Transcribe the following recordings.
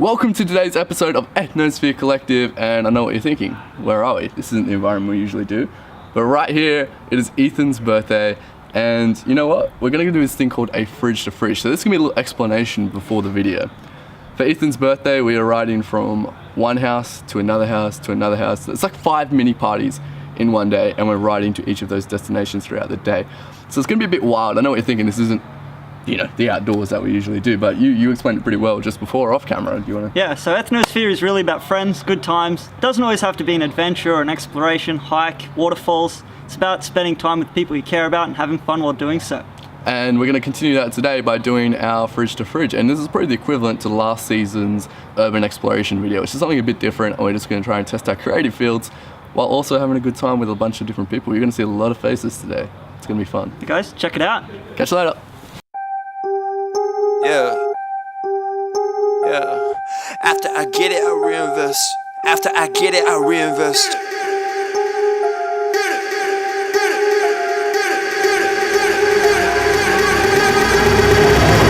Welcome to today's episode of Ethnosphere Collective, and I know what you're thinking. Where are we? This isn't the environment we usually do. But right here, it is Ethan's birthday, and you know what? We're gonna do this thing called a fridge to fridge. So this is gonna be a little explanation before the video. For Ethan's birthday, we are riding from one house to another house to another house. It's like 5 mini parties in one day, and we're riding to each of those destinations throughout the day. So it's gonna be a bit wild. I know what you're thinking. This isn't, you know, the outdoors that we usually do, but you explained it pretty well just before off camera. Do you want to? Yeah, so Ethnosphere is really about friends, good times. Doesn't always have to be an adventure or an exploration, hike, waterfalls. It's about spending time with people you care about and having fun while doing so. And we're going to continue that today by doing our fridge to fridge, and this is probably the equivalent to last season's urban exploration video, which is something a bit different, and we're just going to try and test our creative fields while also having a good time with a bunch of different people. You're going to see a lot of faces today. It's going to be fun. You guys, check it out. Catch you later. Yeah. After I get it, I reinvest. After I get it, I reinvest.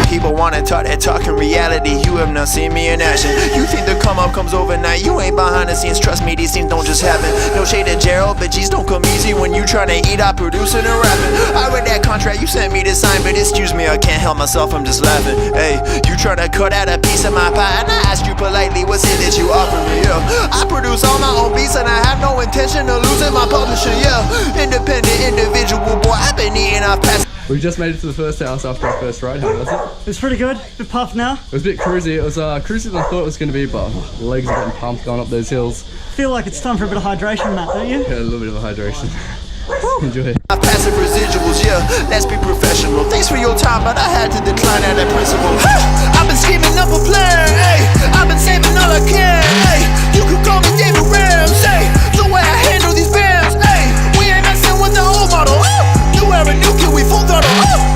People wanna talk that talk in reality. You have not seen me in action. You think the come up comes overnight. You ain't behind the scenes. Trust me, these things don't just happen. No shade to Gerald, but G's don't come easy when you tryna eat out producing and rapping. I read that contract you sent me to sign, but excuse me, I can't help myself, I'm just laughing. Hey, you tryna cut out a piece of my pie, and I asked you politely, what's it that you offer me? Yeah, I produce all my own beats, and I have no intention of losing my publisher. Yeah, independent individual, boy, I've been eating off past. We just made it to the first house after our first ride. How was it? It was pretty good. Bit puffed now. It was a bit cruisy. It was cruisier than I thought it was going to be, but legs are getting pumped going up those hills. Feel like it's time for a bit of hydration, Matt, don't you? Yeah, a little bit of a hydration. Enjoy. Passive residuals, yeah, let's be professional. Thanks for your time, but I had to decline at that principle. I've been scheming up a plan, hey. I've been saving all I can, hey. You could call me David Ramsey. The way I handle these bands, hey. We ain't messing with the old model. New era, new kid, we full throttle.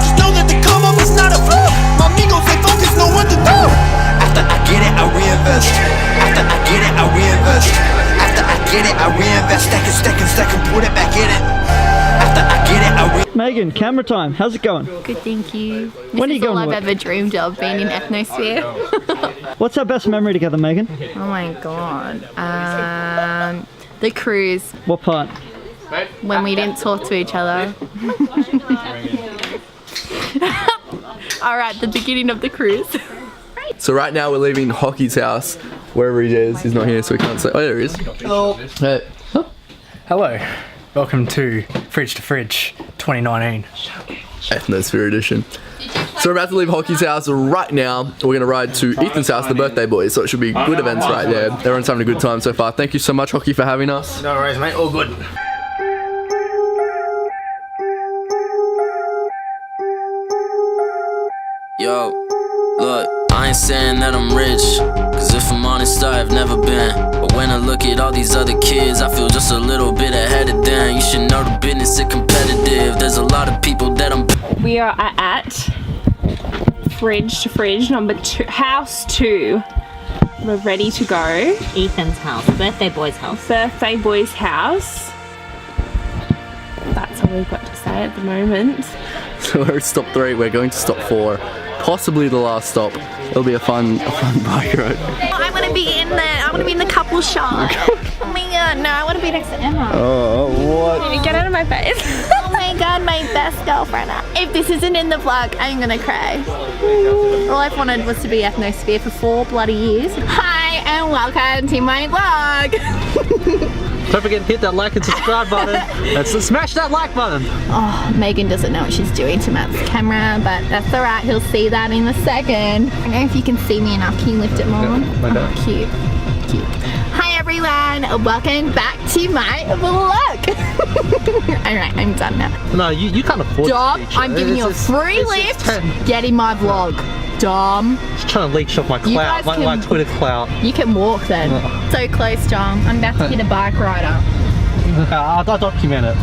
Just know that the come up is not a flaw. My amigos, they focus, know what to do. After I get it, I reinvest. After I get it, I reinvest. After I get it, I reinvest. Stack and put it back in it. After I get it, I Megan, camera time. How's it going? Good, thank you. When are you going all to I've work? ever dreamed of, being in Ethnosphere. What's our best memory together, Megan? Oh my god. The cruise, What part? when we didn't talk to each other. Alright, the beginning of the cruise. So right now we're leaving Hockey's house, wherever he is. He's not here, so we can't say. Oh, there he is. Hello. Hey. Hello. Welcome to Fridge 2019. Ethnosphere edition. So we're about to leave Hockey's house right now. We're going to ride to Ethan's house, the birthday boys. So it should be good events right there. Everyone's having a good time so far. Thank you so much, Hockey, for having us. No worries, mate. All good. Yo, look, I ain't saying that I'm rich, cause if I'm honest, I've never been. But when I look at all these other kids, I feel just a little bit ahead of them. You should know the business is competitive. There's a lot of people that I'm. We are at Fridge to Fridge number 2, house 2. We're ready to go. Ethan's house, birthday boy's house. Birthday boy's house. That's all we've got to say at the moment. So we're at stop 3. We're going to stop 4. Possibly the last stop. It'll be a fun bike ride. I want to be in there. I want to be in the couple shot. Oh my god, no, I want to be next to Emma. Oh, what? Get out of my face. Oh my god, my best girlfriend. If this isn't in the vlog, I'm gonna cry. All I've wanted was to be Ethnosphere for 4 bloody years. Hi, and welcome to my vlog. Don't forget to hit that like and subscribe button. Let's smash that like button. Oh, Megan doesn't know what she's doing to Matt's camera, but that's alright, he'll see that in a second. I don't know if you can see me enough, can you lift it more? Oh, cute, cute. Hi everyone, welcome back to my vlog. Alright, I'm done now. No, you can't afford Dom, to I'm giving you a free lift. Get in my vlog. Dom. Just trying to leech off my clout, my Twitter clout. You can walk then. So close, Dom. I'm about to hit a bike rider. I'll document it.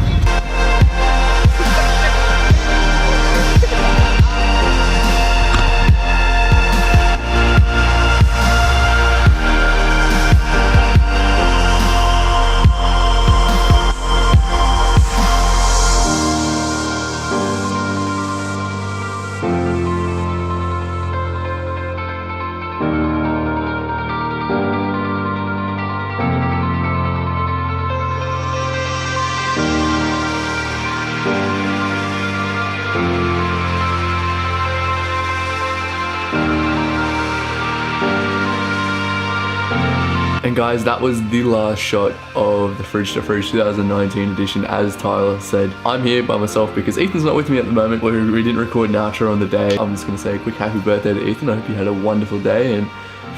And guys, that was the last shot of the Fridge to Fridge 2019 edition. As Tyler said, I'm here by myself because Ethan's not with me at the moment. We didn't record an outro on the day. I'm just gonna say a quick happy birthday to Ethan. I hope you had a wonderful day and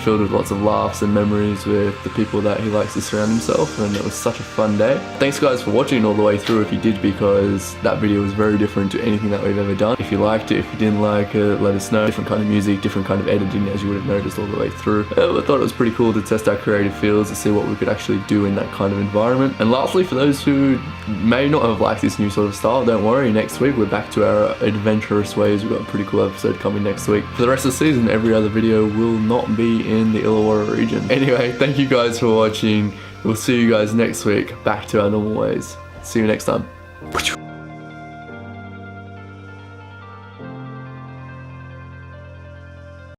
filled with lots of laughs and memories with the people that he likes to surround himself, and it was such a fun day. Thanks guys for watching all the way through if you did, because that video was very different to anything that we've ever done. If you liked it, if you didn't like it, let us know. Different kind of music, different kind of editing, as you would have noticed all the way through. I thought it was pretty cool to test our creative fields, to see what we could actually do in that kind of environment. And lastly, for those who may not have liked this new sort of style, don't worry, next week we're back to our adventurous ways. We've got a pretty cool episode coming next week. For the rest of the season, every other video will not be in the Illawarra region. Anyway, thank you guys for watching. We'll see you guys next week, back to our normal ways. See you next time.